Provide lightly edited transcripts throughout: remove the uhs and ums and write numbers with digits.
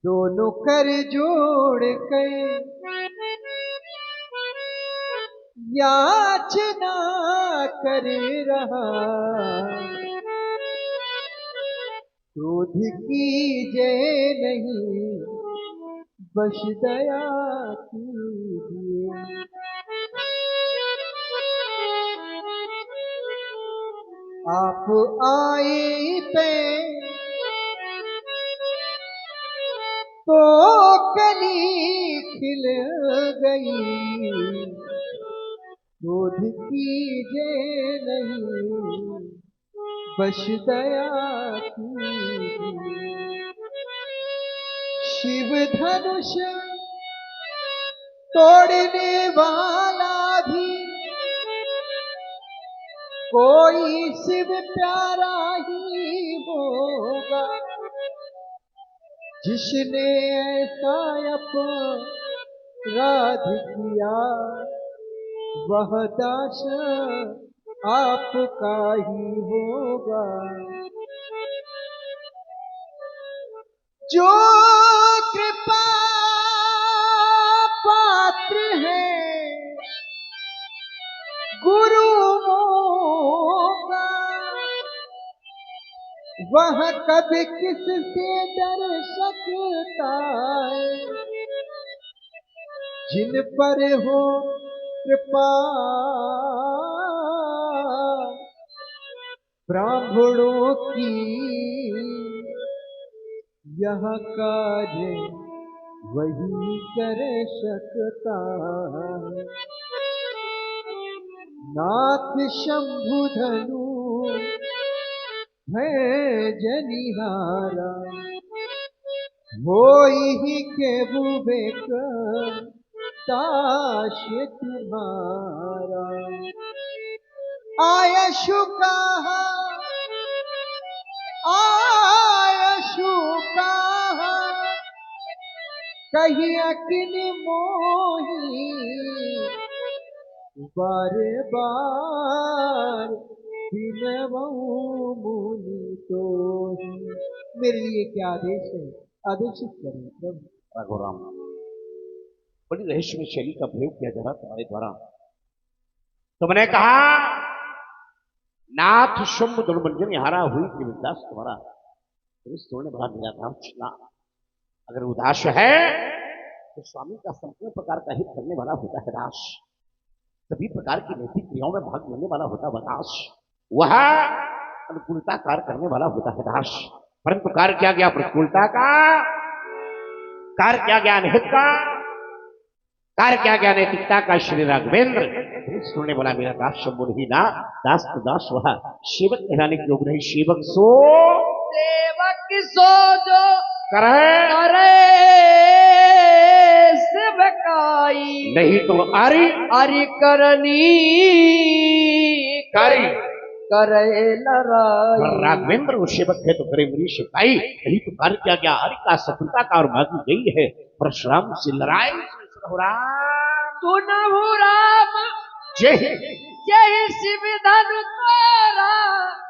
दोनों कर जोड़ कर याचना कर रहा, क्रोध कीजिए नहीं बस दया कीजिए। आप आए पे तो कली खिल गई, क्रोध कीजिए नहीं बस दया कीजिए। शिव धनुष तोड़ने वाला भी कोई शिव प्यारा ही होगा, जिसने ऐसा अपराध किया वह दास आपका ही होगा। जो कृपा पात्र है गुरुओं का, वह कभी किससे डर सकता है। जिन पर हो कृपा ब्राह्मणों की, यह कार्य वही कर सकता है। नाथ शंभु धनु है जनिहारा, होई के विवेक दास तुम्हारा। आयशु कहा आयशु कहा कही अकिन मोही, बारे बार मुनि तो। मेरे लिए क्या आदेश है, आदेशित करें प्रभु। राघोराम, बड़ी रहस्यमय शैली का प्रयोग किया जा रहा तुम्हारे द्वारा। तुमने कहा नाथ शुंभ दुर्मंजन हारा हुई त्रिविदास तुम्हारा। तुमने बड़ा निराधार छिला। अगर उदास है तो स्वामी का संपूर्ण प्रकार का हित करने वाला होता है दास, सभी प्रकार की नैतिक क्रियाओं में भाग लेने वाला होता है दास, वह अनुकूलता कार्य करने वाला होता है दास। परंतु कार्य क्या गया प्रतिकूलता का, कार्य क्या गया अनहित का, कार्य क्या गया नैतिकता का। श्री राघवेंद्र सुनने वाला मेरा दास शंभु ही ना, दास तो दास वह सेवक कहलाने के योग नहीं। सेवक सो जो करे सेवकाई, नहीं तो आरी अरि करनी कारी करे लड़ाई। राघवेंद्र वो सेवक है तो करे मेरी शिकाई, नहीं तो कार्य क्या गया हरि का सफलता का और भागी गई है परशुराम से लड़ाई। सुनहु राम जय जय शिव धनु तोरा,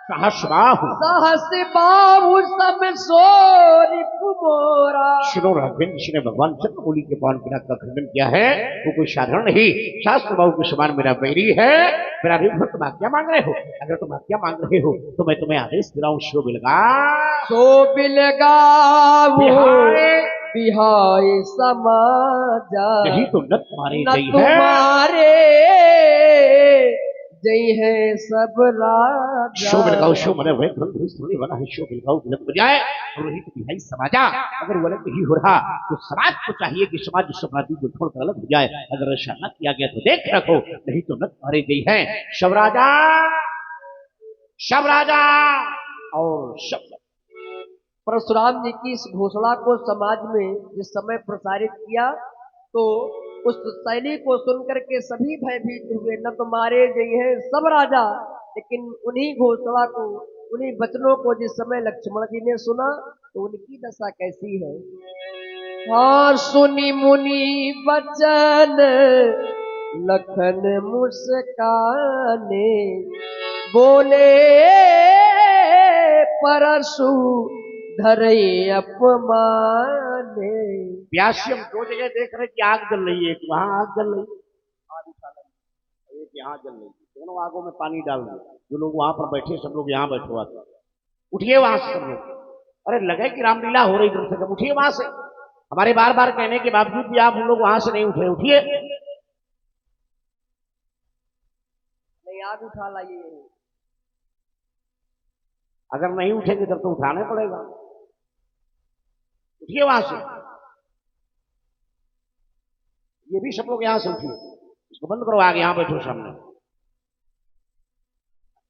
सहस बाहु सहस बाहु सब सोरी कुमोरा। सुनो राघवेंद्र जी ने भगवान चंद्रमौली के पावन पिता का खंडन किया है, वो कोई साधारण नहीं, शास्त्र बाहु के समान मेरा बैरी है। मेरा भक्त तुम आज्ञा मांग रहे हो, अगर तुम आज्ञा मांग रहे हो तो मैं तुम्हें आदेश दे रहा हूँ। शो बिलगा बिहाय समाजा, यही तो न तुम्हारे न जय है, तुम्हारे जय है सब राजा। शो बिलगाओ शो मने वे थोड़ी बना है। शो बिलगाओ बिलग बजाए रोहित बिहाई समाजा। अगर वो अलग नहीं हो रहा तो समाज को चाहिए कि समाज इस अपराधी को छोड़कर अलग हो जाए। अगर ऐसा न किया गया तो देख रखो, नहीं तो न तुम्हारे जय है। शवराजा शवराजा और शब्द। परशुराम जी की इस घोषणा को समाज में जिस समय प्रसारित किया तो उस शैली को सुनकर के सभी भयभीत हुए। न तुम्हारे जय है सब राजा, लेकिन उन्हीं घोषणा को, उन्हीं वचनों को जिस समय लक्ष्मण जी ने सुना तो उनकी दशा कैसी है। हाँ सुनी मुनि वचन लखन मुस्काने, बोले परशु धरे अपमाने। व्यासी हम दो जगह देख रहे हैं कि आग जल रही है, एक वहां आग जल रही है, एक यहाँ जल रही है, दोनों आगों में पानी डाल दो। जो लोग वहां पर बैठे सब लोग यहाँ बैठे हुआ थे, उठिए वहां से सब लोग। अरे लगे कि रामलीला हो रही दूर से, कब उठिए वहां से। हमारे बार बार कहने के बावजूद भी आप हम लोग वहां से नहीं उठे, उठिए। नहीं, आग उठा लाइए। अगर नहीं उठेंगे तब तो उठाने पड़ेगा, उठिए वहां से। ये भी सब लोग यहां से उठिए, इसको बंद करो, आगे यहां बैठो सामने।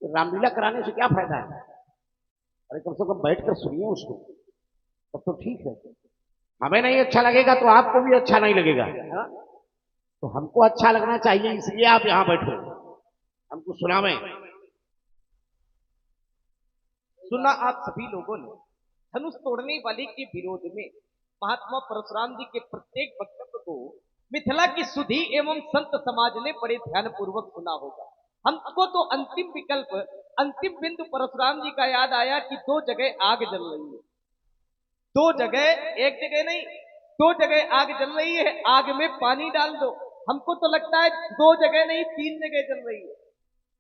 रामलीला कराने से क्या फायदा है? अरे कम से कम बैठकर सुनिए उसको, तब तो ठीक है। हमें नहीं अच्छा लगेगा तो आपको भी अच्छा नहीं लगेगा, है? तो हमको अच्छा लगना चाहिए, इसलिए आप यहां बैठो, हमको सुनावे। सुना आप सभी लोगों ने धनुष तोड़ने वाले के विरोध में महात्मा परशुराम जी के प्रत्येक वक्तव्य को मिथिला की सुधी एवं संत समाज ने बड़े ध्यान पूर्वक सुना होगा। हमको तो अंतिम विकल्प, अंतिम बिंदु परशुराम जी का याद आया कि दो जगह आग जल रही है, दो जगह, एक जगह नहीं, दो जगह आग जल रही है, आग में पानी डाल दो। हमको तो लगता है दो जगह नहीं, तीन जगह जल रही है।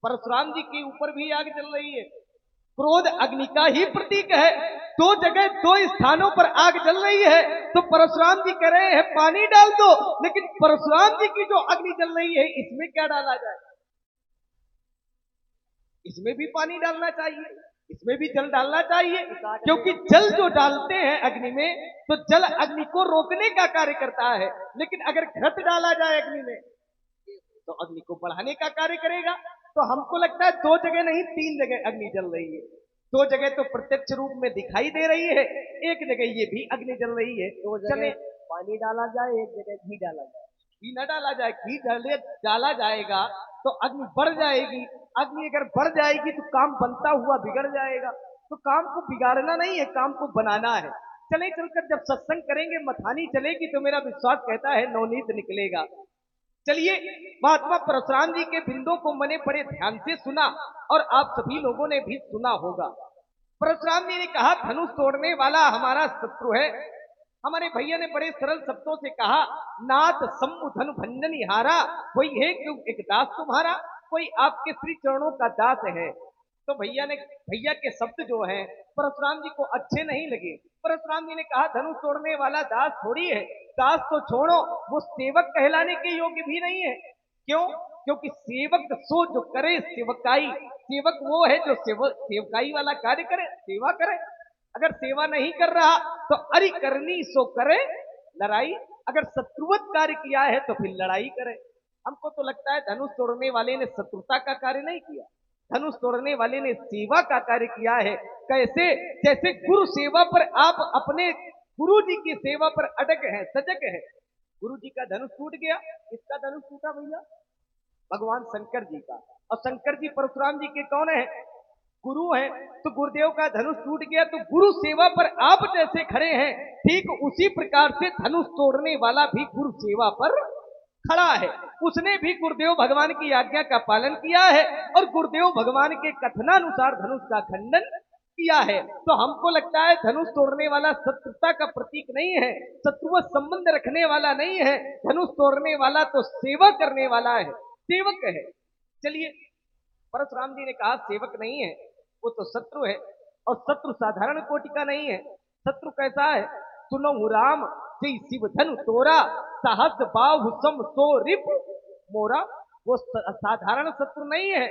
परशुराम जी के ऊपर भी आग जल रही है। क्रोध अग्नि का ही प्रतीक है, दो जगह दो स्थानों पर आग जल रही है, तो परशुराम जी कह रहे हैं पानी डाल दो। लेकिन परशुराम जी की जो अग्नि जल रही है, इसमें क्या डाला जाए? इसमें भी पानी डालना चाहिए, इसमें भी जल डालना चाहिए, क्योंकि जल जो डालते हैं अग्नि में, तो जल अग्नि को रोकने का कार्य करता है। लेकिन अगर घृत डाला जाए अग्नि में, तो अग्नि को बढ़ाने का कार्य करेगा। तो हमको लगता है दो जगह नहीं, तीन जगह अग्नि जल रही है। दो जगह तो प्रत्यक्ष रूप में दिखाई दे रही है, एक जगह ये भी अग्नि जल रही है। दो चले जगह पानी डाला जाए, एक जगह घी डाला जाए। घी न डाला जाए, घी डाला जाएगा तो अग्नि बढ़ जाएगी। अग्नि अगर बढ़ जाएगी तो काम बनता हुआ बिगड़ जाएगा। तो काम को बिगाड़ना नहीं है, काम को बनाना है। चले चलकर जब सत्संग करेंगे, मथानी चलेगी, तो मेरा विश्वास कहता है नवनीत निकलेगा। चलिए, महात्मा परशुराम जी के बिंदों को मैंने बड़े ध्यान से सुना और आप सभी लोगों ने भी सुना होगा। परशुराम जी ने कहा धनुष तोड़ने वाला हमारा शत्रु है। हमारे भैया ने बड़े सरल शब्दों से कहा, नाथ सम्मु धनु भंजन हारा, कोई है क्यों एक दास तुम्हारा, कोई आपके श्री चरणों का दास है। तो भैया के शब्द जो हैं परशुराम जी को अच्छे नहीं लगे। परशुराम जी ने कहा धनुष तोड़ने वाला दास थोड़ी है, दास तो छोड़ो, वो सेवक कहलाने के योग्य भी नहीं है। क्यों? क्योंकि सेवक सो जो करे सेवकाई, सेवक वो है जो सेवकाई वाला कार्य करे, सेवा करे। अगर सेवा नहीं कर रहा तो अरि करनी सो करे लड़ाई, अगर शत्रुवत कार्य किया है तो फिर लड़ाई करे। हमको तो लगता है धनुष तोड़ने वाले ने शत्रुता का कार्य नहीं किया, धनुष तोड़ने वाले ने सेवा का कार्य किया है। कैसे? जैसे गुरु सेवा पर आप अपने गुरु जी की सेवा पर अटक है, सजग है। गुरु जी का धनुष टूट गया, किसका धनुष टूटा भैया? भगवान शंकर जी का। और शंकर जी परशुराम जी के कौन है? गुरु है। तो गुरुदेव का धनुष टूट गया, तो गुरु सेवा पर आप जैसे खड़े हैं, ठीक उसी प्रकार से धनुष तोड़ने वाला भी गुरु सेवा पर खड़ा है। उसने भी गुरुदेव भगवान की आज्ञा का पालन किया है और गुरुदेव भगवान के कथनानुसार धनुष का खंडन किया है। तो हमको लगता है धनुष तोड़ने वाला शत्रुता का प्रतीक नहीं है, शत्रुव संबंध रखने वाला नहीं है। धनुष तोड़ने वाला तो सेवा करने वाला है, सेवक है। चलिए, परशुराम जी ने कहा सेवक नहीं है, वो तो शत्रु है। और शत्रु साधारण कोटि का नहीं है। शत्रु कैसा है? सुनो राम जय शिव धनु तोरा, साहस बाहु सम सो रिप मोरा। वो साधारण शत्रु नहीं है,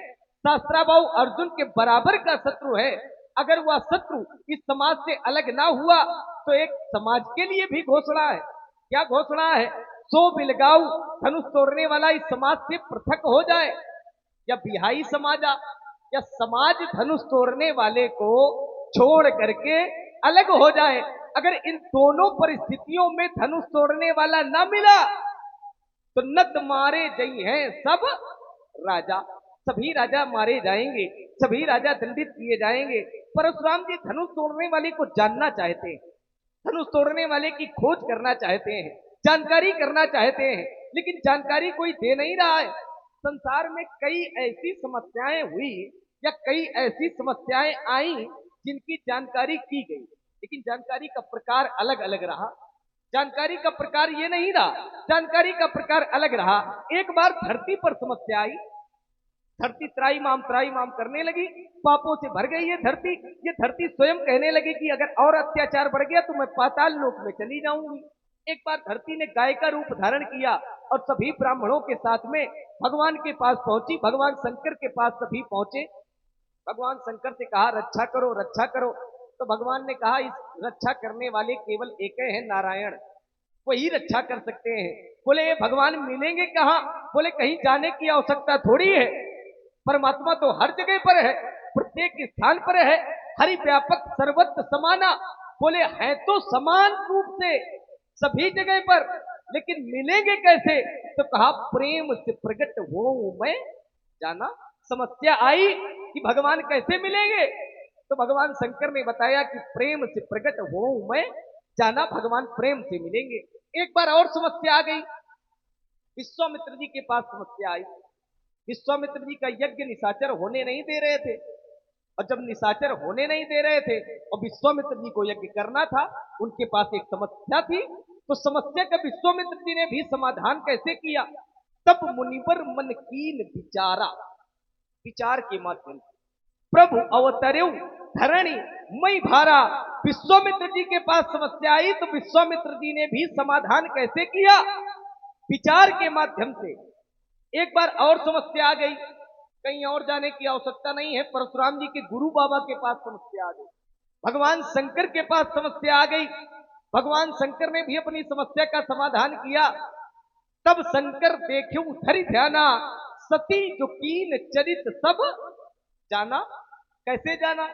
सहस्त्राबाहु अर्जुन के बराबर का शत्रु है। अगर वह शत्रु इस समाज से अलग ना हुआ तो एक समाज के लिए भी घोषणा है। क्या घोषणा है? सो बिलगाऊ, धनुष तोड़ने वाला इस समाज से पृथक हो जाए, या बिहाई समाजा, या समाज धनुष तोड़ने वाले को छोड़ करके अलग हो जाए। अगर इन दोनों परिस्थितियों में धनुष तोड़ने वाला न मिला तो नत मारे जई हैं सब राजा, सभी राजा मारे जाएंगे, सभी राजा दंडित किए जाएंगे। परशुराम जी धनुष तोड़ने वाले को जानना चाहते हैं, धनुष तोड़ने वाले की खोज करना चाहते हैं, जानकारी करना चाहते हैं, लेकिन जानकारी कोई दे नहीं रहा है। संसार में कई ऐसी समस्याएं हुई या कई ऐसी समस्याएं आई जिनकी जानकारी की गई, लेकिन जानकारी का प्रकार अलग अलग रहा। जानकारी का प्रकार ये नहीं रहा, जानकारी का प्रकार अलग रहा। एक बार धरती पर समस्या आई, धरती त्राईमाम करने लगी, पापों से भर गई है धरती। ये धरती स्वयं कहने लगी कि अगर और अत्याचार बढ़ गया तो मैं पाताल लोक में चली जाऊंगी। एक बार धरती ने गाय का रूप धारण किया और सभी ब्राह्मणों के साथ में भगवान के पास पहुंची, भगवान शंकर के पास सभी पहुंचे। भगवान शंकर से कहा रक्षा करो रक्षा करो। तो भगवान ने कहा इस रक्षा करने वाले केवल एक है नारायण, वही रक्षा कर सकते हैं। बोले ये भगवान मिलेंगे कहाँ? बोले कहीं जाने की आवश्यकता थोड़ी है, परमात्मा तो हर जगह पर है, प्रत्येक स्थान पर है, हरि व्यापक सर्वत्र समाना। बोले है तो समान रूप से सभी जगह पर, लेकिन मिलेंगे कैसे? तो कहा प्रेम से प्रकट हो मैं जाना। समस्या आई कि भगवान कैसे मिलेंगे, तो भगवान शंकर ने बताया कि प्रेम से प्रकट हो मैं जाना, भगवान प्रेम से मिलेंगे। एक बार और समस्या आ गई, विश्वामित्र जी के पास समस्या आई। विश्वामित्र जी का यज्ञ निशाचर होने नहीं दे रहे थे, और जब निशाचर होने नहीं दे रहे थे और विश्वामित्र जी को यज्ञ करना था, उनके पास एक समस्या थी। तो समस्या का विश्वामित्र जी ने भी समाधान कैसे किया? तब मुनिवर मन कीन विचारा, विचार के माध्यम से प्रभु अवतरेऊ धरणी मई भारा। विश्वामित्र जी के पास समस्या आई तो विश्वामित्र जी ने भी समाधान कैसे किया? विचार के माध्यम से। एक बार और समस्या आ गई, कहीं और जाने की आवश्यकता नहीं है, परशुराम जी के गुरु बाबा के पास समस्या आ गई, भगवान शंकर के पास समस्या आ गई। भगवान शंकर ने भी अपनी समस्या का समाधान किया। तब शंकर देख्यू धरि ध्याना, सती जो कीन चरित सब जाना। कैसे जाना?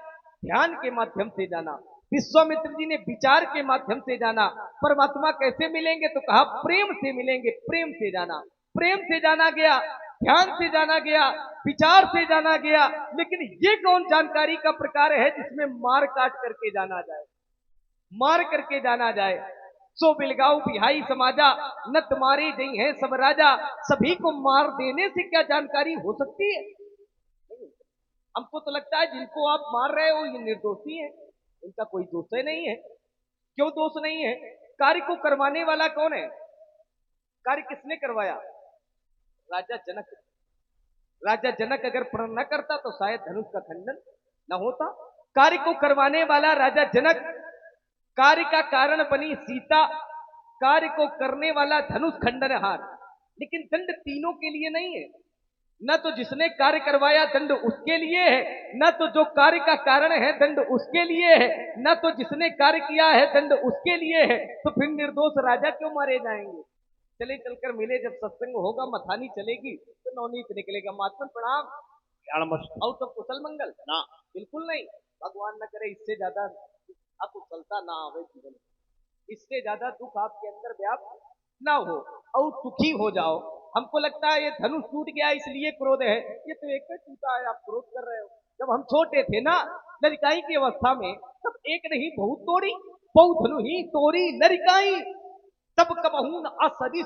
ध्यान के माध्यम से जाना। विश्वामित्र जी ने विचार के माध्यम से जाना। परमात्मा कैसे मिलेंगे? तो कहा प्रेम से मिलेंगे, प्रेम से जाना। प्रेम से जाना गया, ध्यान से जाना गया, विचार से जाना गया। लेकिन ये कौन जानकारी का प्रकार है जिसमें मार काट करके जाना जाए, मार करके जाना जाए? सो बिलगाऊ बिहाई समाजा, न तुम्हारे जई है सब राजा। सभी को मार देने से क्या जानकारी हो सकती है? हमको तो लगता है जिनको आप मार रहे हो ये निर्दोषी है, इनका कोई दोष नहीं है। क्यों दोष नहीं है? कार्य को करवाने वाला कौन है? कार्य किसने करवाया? राजा जनक। राजा जनक अगर प्रण न करता तो शायद धनुष का खंडन न होता। कार्य को करवाने वाला राजा जनक, कार्य का कारण बनी सीता, कार्य को करने वाला धनुष खंडनहार। लेकिन दंड तीनों के लिए नहीं है, न तो जिसने कार्य करवाया दंड उसके लिए है, न तो जो कार्य का कारण है दंड उसके लिए है, न तो जिसने कार्य किया है दंड उसके लिए है। तो फिर निर्दोष राजा क्यों मारे जाएंगे? चले चलकर मिले, जब सत्संग होगा मथानी चलेगी तो नवनीत निकलेगा। महात्मा प्रणाम और सब कुशल मंगल ना? बिल्कुल नहीं, भगवान न करे इससे ज्यादा अकुशलता ना आवे जीवन, इससे ज्यादा दुख आपके अंदर व्याप्त ना हो और सुखी हो जाओ। हमको लगता है ये धनुष टूट गया इसलिए क्रोध है, ये तो एक टूटा है, आप क्रोध कर रहे हो। जब हम छोटे थे ना लड़काई की अवस्था में, तब एक नहीं बहुत तोड़ी, बहु धनु ही तोड़ी लड़काई, तब कबहून असदिश।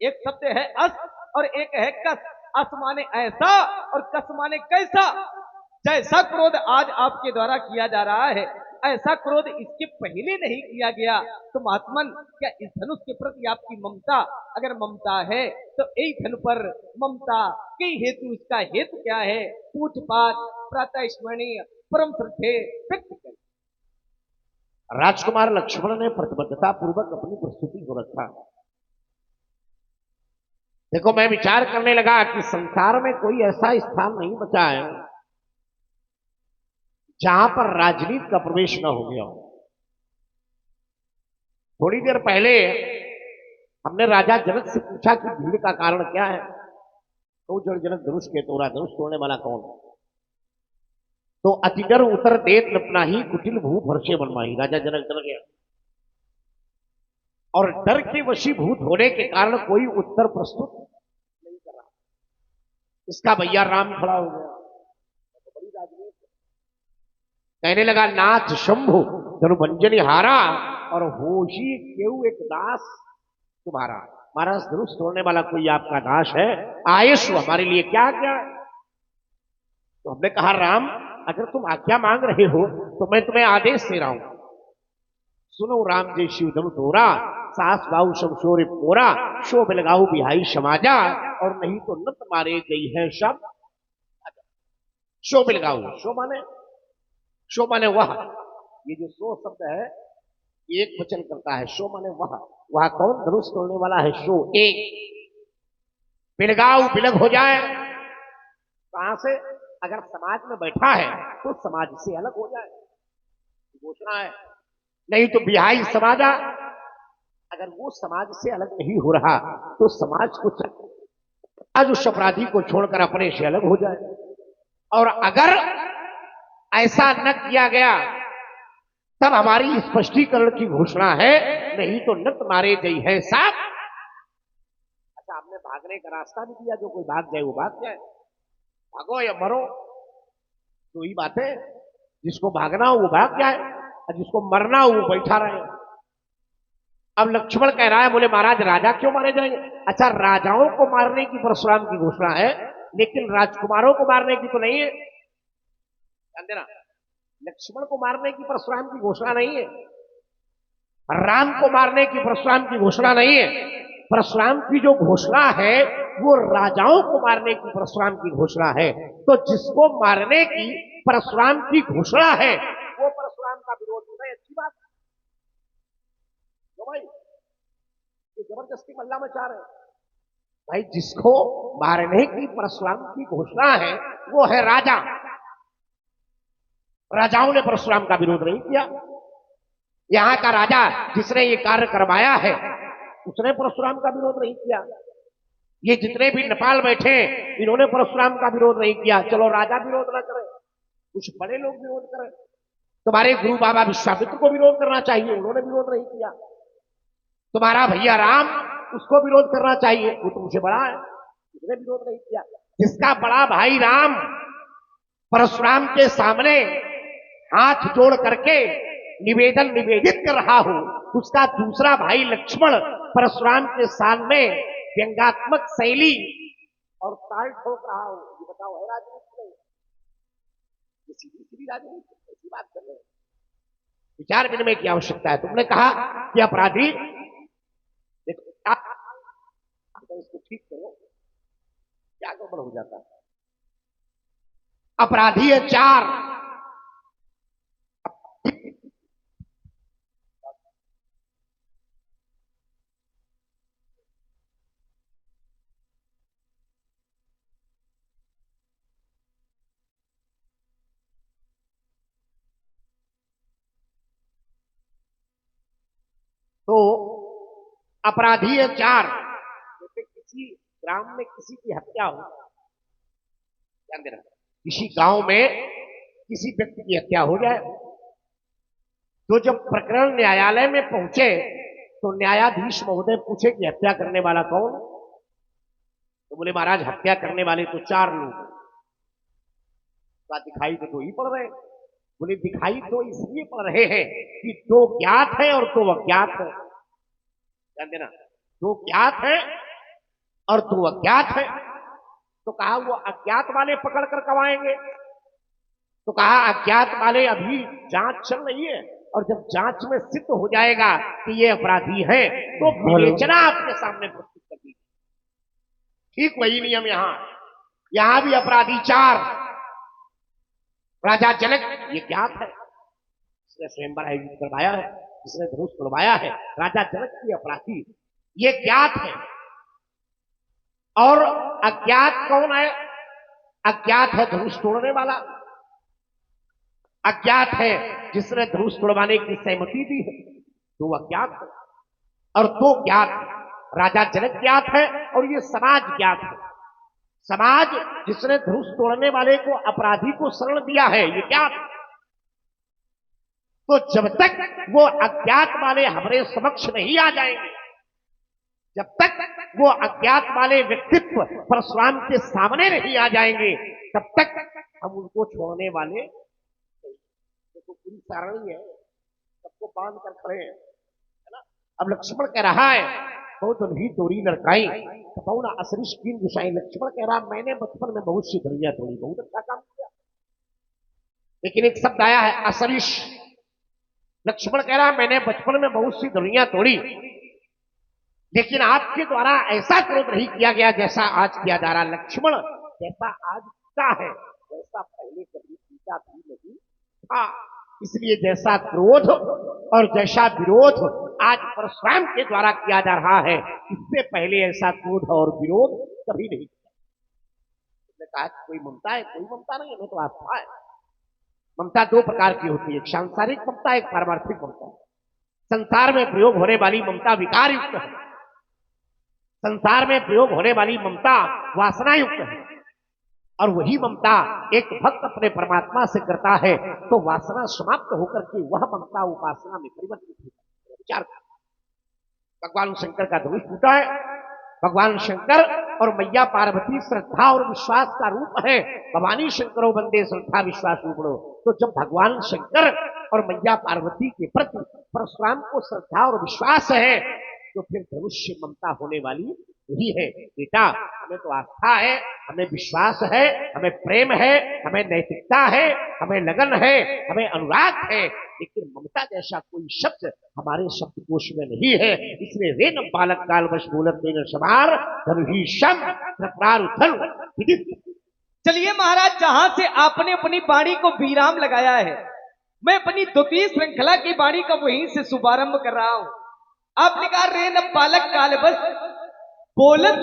एक शब्द है अस और एक है कस। अस माने ऐसा और कस माने कैसा। जैसा क्रोध आज आपके द्वारा किया जा रहा है, ऐसा क्रोध इसके पहले नहीं किया गया। तो महात्मन, क्या इस धनुष के प्रति आपकी ममता, अगर ममता है तो यही धनु पर ममता के हेतु, इसका हेतु क्या है? पूछपाछ प्रातः स्मरणीय परम श्रद्धे व्यक्त करें। राजकुमार लक्ष्मण ने प्रतिबद्धता पूर्वक अपनी प्रस्तुति को रखा। देखो, मैं विचार करने लगा कि संसार में कोई ऐसा स्थान नहीं बचा है जहां पर राजनीति का प्रवेश न हो गया हो। थोड़ी देर पहले हमने राजा जनक से पूछा कि भीड़ का कारण क्या है, तो जड़ जनक धनुष के तोड़ा, धनुष तोड़ने वाला कौन? तो अतिडर उतर देत नपना ही कुटिल भूप हर्षे बनवाही। राजा जनक डर गया और डर के वशीभूत होने के कारण कोई उत्तर प्रस्तुत नहीं कर रहा। इसका भैया राम खड़ा हो गया, तो बड़ी राजनीति। कहने लगा नाथ शंभु धनुभंजनी हारा और होशी केऊ एक दास तुम्हारा। महाराज, धनुष तोड़ने वाला कोई आपका दास है, आयशु हमारे लिए क्या क्या? तो हमने कहा राम, अगर तुम आज्ञा मांग रहे हो तो मैं तुम्हें आदेश दे रहा हूं सुनो राम जय शिव धनु तोरा, सास बाऊ सब शोरे पोरा, शो बिलगाऊ बिहाई समाजा, और नहीं तो नत मारे गई है सब। शो बिलगाऊ, शो माने वह, ये जो शो शब्द है एक वचन करता है, शो माने वह कौन धनुष तोड़ने वाला है, शो एक। बिलगाऊ बिलग हो जाए, कहां से, अगर समाज में बैठा है तो समाज से अलग हो जाए, घोषणा है। नहीं तो बिहाई समाजा, अगर वो समाज से अलग नहीं हो रहा तो समाज को आज उस अपराधी को छोड़कर अपने से अलग हो जाए। और अगर ऐसा न किया गया तब हमारी स्पष्टीकरण की घोषणा है, नहीं तो नत मारे गई है साहब। अच्छा, आपने भागने का रास्ता भी दिया, जो कोई भाग जाए वो भाग जाए, भागो या मरो, तो ही बात है। जिसको भागना हो वो भाग जाए और जिसको मरना हो वो बैठा रहे। अब लक्ष्मण कह रहा है, बोले महाराज राजा क्यों मारे जाएंगे? अच्छा, राजाओं को मारने की परशुराम की घोषणा है, लेकिन राजकुमारों को मारने की तो नहीं है। ध्यान देना, लक्ष्मण को मारने की परशुराम की घोषणा नहीं है, राम को मारने की परशुराम की घोषणा नहीं है। परशुराम की जो घोषणा है वो राजाओं को मारने की परशुराम की घोषणा है। तो जिसको मारने की परशुराम की घोषणा है वो परशुराम का विरोध होता है, अच्छी बात है। तो भाई ये जबरदस्ती मल्ला मचा रहे हैं भाई। जिसको मारने की परशुराम की घोषणा है वो है राजा। राजाओं ने परशुराम का विरोध नहीं किया। यहां का राजा जिसने ये कार्य करवाया है उसने परशुराम का विरोध नहीं किया। ये जितने भी नेपाल बैठे इन्होंने परशुराम का विरोध नहीं किया। चलो राजा विरोध ना करे, कुछ बड़े लोग विरोध करें। तुम्हारे गुरु बाबा विश्वामित्र को विरोध करना चाहिए, उन्होंने विरोध नहीं किया। तुम्हारा भैया राम, उसको विरोध करना चाहिए, वो तुमसे बड़ा है, उसने विरोध नहीं किया। जिसका बड़ा भाई राम परशुराम के सामने हाथ जोड़ करके निवेदित कर रहा हो, उसका दूसरा भाई लक्ष्मण परशुराम के सामने व्यंगात्मक शैली और ताल ठोक रहा हो, ये बताओ है राजनीति नहीं? ये सीधी सीधी राजनीति, ऐसी बात कर रहे हैं। विचार विनिमय की आवश्यकता है। तुमने कहा कि अपराधी, देखो इसको ठीक करो, क्या गड़बड़ हो जाता है। अपराधी है 4, तो अपराधी है 4। जैसे किसी ग्राम में किसी की हत्या हो, ध्यान देना, किसी गांव में किसी व्यक्ति की हत्या हो जाए, तो जब प्रकरण न्यायालय में पहुंचे तो न्यायाधीश महोदय पूछे कि हत्या करने वाला कौन? तो बोले महाराज हत्या करने वाले तो 4 लोग, दिखाई तो 2 ही पड़ रहे। बोले दिखाई तो इसलिए पड़ रहे हैं कि 2 ज्ञात है और 2 अज्ञात है। ध्यान देना, 2 ज्ञात है और 2 अज्ञात है। तो कहा वो अज्ञात वाले पकड़ कर कवाएंगे, तो कहा अज्ञात वाले अभी जांच चल रही है और जब जांच में सिद्ध हो जाएगा कि ये अपराधी है तो विवेचना आपके सामने प्रस्तुत कर दी। ठीक वही नियम यहां भी अपराधी 4। राजा जनक ये ज्ञात है, जिसने स्वयंवर आयोजित करवाया है, जिसने धनुष तोड़वाया है, राजा जनक की अपराधी ये ज्ञात है। और अज्ञात कौन है? अज्ञात है धनुष तोड़ने वाला, अज्ञात है जिसने धनुष तोड़वाने की सहमति दी है। 2 अज्ञात है और 2 ज्ञात है। राजा जनक ज्ञात है और ये समाज ज्ञात है। समाज जिसने धनुष तोड़ने वाले को अपराधी को शरण दिया है ये ज्ञात। तो जब तक वो अज्ञात वाले हमारे समक्ष नहीं आ जाएंगे, जब तक वो अज्ञात वाले व्यक्तित्व परशुराम के सामने नहीं आ जाएंगे, तब तक हम उनको छोड़ने वाले तो पूरी सारणी है, सबको बांध कर खड़े हैं, है ना। अब लक्ष्मण कह रहा है बहुत ही तोड़ी लड़काई कपौना असरिश कीन गुसाई। लक्ष्मण कह रहा मैंने बचपन में बहुत सी धरिया तोड़ी, बहुत अच्छा काम किया, लेकिन एक शब्द आया है असरिश। लक्ष्मण कह रहा मैंने बचपन में बहुत सी दुनिया तोड़ी, लेकिन आपके द्वारा ऐसा क्रोध नहीं किया गया जैसा आज किया जा रहा। लक्ष्मण, जैसा आज का है वैसा पहले कभी सीता भी नहीं था, इसलिए जैसा क्रोध और जैसा विरोध आज परशुराम के द्वारा किया जा रहा है, इससे पहले ऐसा क्रोध और विरोध कभी नहीं किया। उसने कहा कोई ममता है? कोई ममता नहीं, हमें तो आस्था है। ममता दो प्रकार की होती है, एक सांसारिक ममता, एक पारमार्थिक ममता। संसार में प्रयोग होने वाली ममता विकार युक्त है, संसार में प्रयोग होने वाली ममता वासना युक्त है, और वही ममता एक भक्त अपने परमात्मा से करता है तो वासना समाप्त होकर के वह ममता उपासना में परिवर्तित होती है। विचार, भगवान शंकर का धनुष टूटा है, भगवान शंकर और मैया पार्वती श्रद्धा और विश्वास का रूप है। भवानी शंकरो वंदे श्रद्धा विश्वास रूपणो। तो जब भगवान शंकर और मैया पार्वती के प्रति परशुराम को श्रद्धा और विश्वास है, तो फिर धनुष्य ममता होने वाली यही है। बेटा, हमें तो आस्था है, हमें विश्वास है, हमें प्रेम है, हमें नैतिकता है, हमें लगन है, हमें अनुराग है, लेकिन ममता जैसा कोई शब्द हमारे शब्दकोश में नहीं है। इसलिए वे न बालक काल वश बोलत देन सवार धनुषम प्रप्रारुथल विदित। चलिए महाराज, जहां से आपने अपनी वाणी को विराम लगाया है, मैं अपनी द्वितीय श्रृंखला की वाणी का वहीं से शुभारंभ कर रहा हूं। आपने कहा रे न बालक काल बस बोलत